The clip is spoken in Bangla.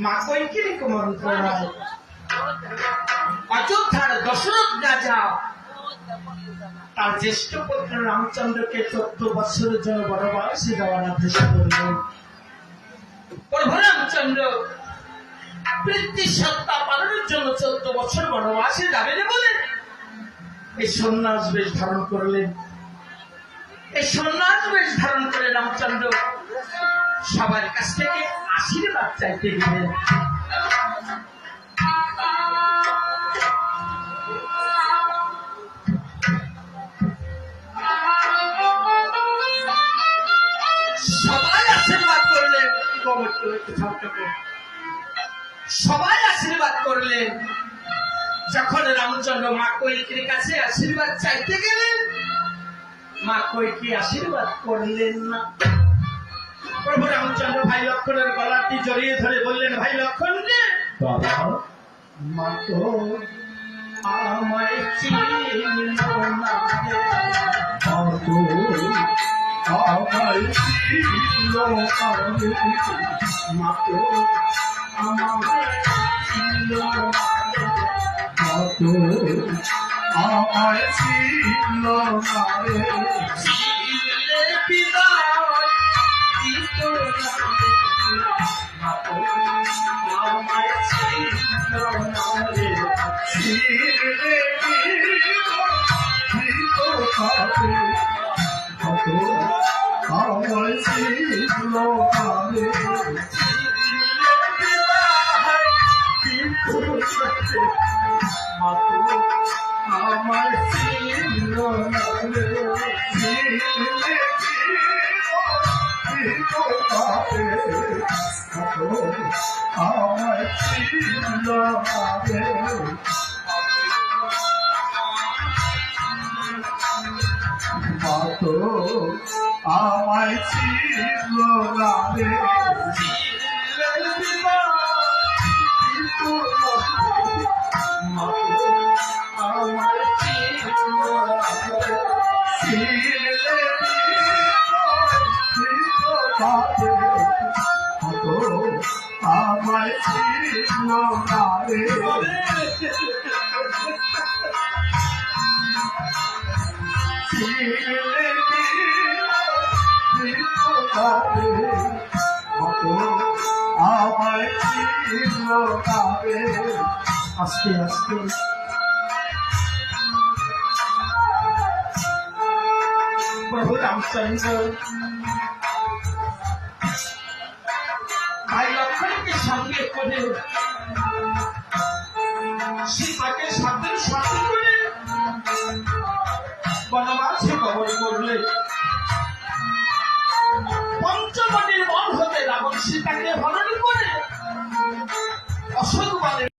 মা কৈকেয়ী মন্ত্রণায় অযোধ্যার দশরথ রাজা তার জ্যেষ্ঠ পুত্র রামচন্দ্রকে 14 বছরের জন্য বনবাসে যাওয়ার আদেশ করলেন। প্রভু রামচন্দ্র পৃথ্বী সত্তা পালনের জন্য 14 বছর বনবাসে যাবেন বলে এই সন্ন্যাস বেশ ধারণ করলেন। এই সন্ন্যাস বেশ ধারণ করে রামচন্দ্র সবার কাছ থেকে আশীর্বাদ চাইতে গেলেন। সবাই আশীর্বাদ করলেন, সবাই আশীর্বাদ করলেন। যখন রামচন্দ্র মা কৈকেয়ীর কাছে আশীর্বাদ চাইতে গেলেন, মা কৈকেয়ী আশীর্বাদ করলেন না। প্রভু রামচন্দ্র ভাই লক্ষণের গলাটি জড়িয়ে ধরে বললেন, ভাই লক্ষণ রে বাবা, মা তো আমায় চিনল না, আমায় চিনল না, মা তো আমায় চিনল না, মা তো আমায় চিনল না রে, চিনলে বিদায় আমায় চিনল না রে, চিনলে আমায় চিনল না রে, আমায় চিনল না রে, চিনলে আমায় চিনল না রে, মা তো আমায় চিনল না রে, মা তো আমায় চিনল না রে, চিনলে আমায় চিনল না রে, চিনলে আমায় চিনল না রে। আস্তে আস্তে প্রভু রামচন্দ্র ভাই লক্ষণকে সঙ্গে করে সীতাকে সাথে সাথে করে বনবাসে গমন করলেন।